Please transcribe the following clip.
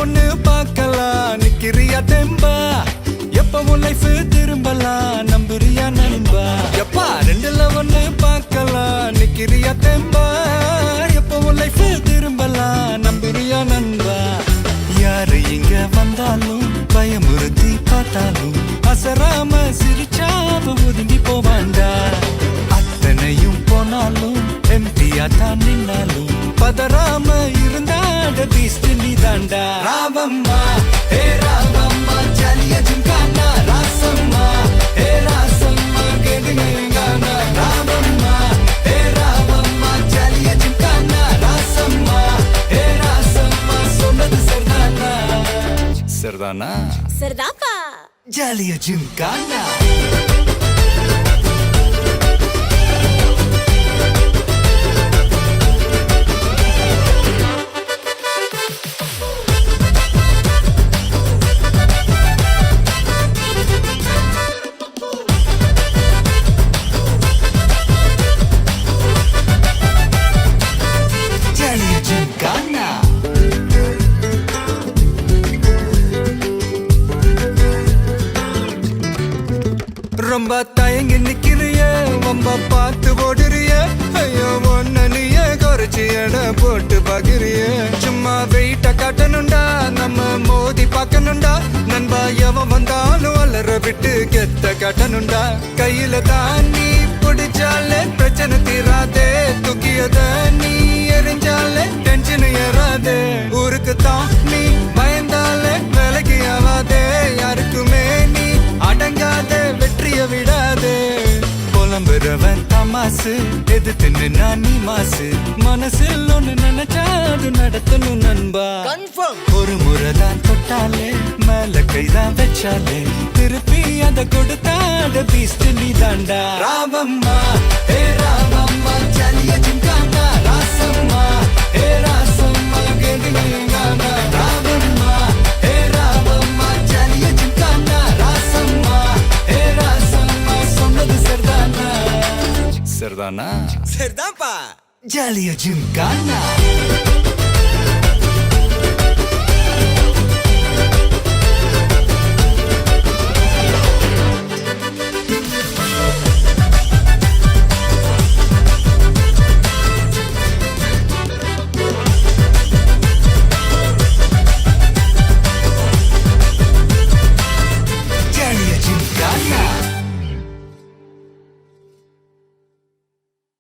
ஒண்ணு பார்க்கலாம் நிக்கிறியா தெம்பா எப்பவும் லைஃப் திரும்பலாம் நம்புறியா நண்பா எப்பா ரெண்டுல ஒண்ணு பார்க்கலாம் நிக்கிறியா தெம்பா எப்பவும் லைஃப் திரும்பலாம் நம்புறியா நண்பா யாரு இங்க வந்தாலும் பயமுறுத்தி பார்த்தாலும் அசராம சிரிச்சாம ஒதுங்கி போவாண்டா அத்தனையும் போனாலும் எம்டியா தான் நின்னாலும் பதறாம இருந்தாட பீஸ்ட் நீ தாண்டா ராவம்மா ஏ ராவம்மா ஜாலியா ஜிம்கானா ராசம்மா ஏ ராசம்மா கேடுங்கானா ராவம்மா ஏ ராவம்மா ஜாலியா ஜிம்கானா ராசம்மா ஏ ராசம்மா சொன்னது சரிதானா சரிதானா சரிதாப்பா ஜாலியா ஜிம்கானா ரொம்ப தயங்கி நிக்கிறிய ரொம்ப பார்த்து ஓடுறிய ஐயோ ஒன்ன நீய குறைச்சி எடை போட்டு பாக்குறிய சும்மா வெயிட்ட காட்டணும்டா நம்ம மோதி பார்க்கணும்டா நண்பா எவன் வந்தாலும் வளர விட்டு கெத்த காட்டணும்டா கையில தான் நீ பிடிச்சாலே பிரச்சனை தீராதே தூக்கியத நீ எரிஞ்சாலே டென்ஷன் ஏறாதே ஊருக்கு தான் நீ பயந்தாலே வேலைக்கு ஆவாதே யாருக்குமே நீ அடங்காத வெற்றிய விடாதே புலம்புறவன் தமாசு எது தின்னு நீ மாசு மனசில் ஒண்ணு நினைச்சாது நடத்தணும் நண்பா ஒரு முறைதான் தொட்டாலே மேல கைதான் வச்சாலே திருப்பி அத கொடுத்தாட பீஸ்ட் நீ தாண்டா ராவம்மா ஏ ராவம்மா ஜாலியா ஜிம்கானா ராசம்மா ஏ ராசம்மா கேடுங்கானா ராவம்மா ஏ ராவம்மா ஜாலியா ஜிம்கானா ராசம்மா ஏ ராசம்மா சொன்னது சரிதானா சரிதானா சரிதான்ப்பா ஜாலியா ஜிம்கானா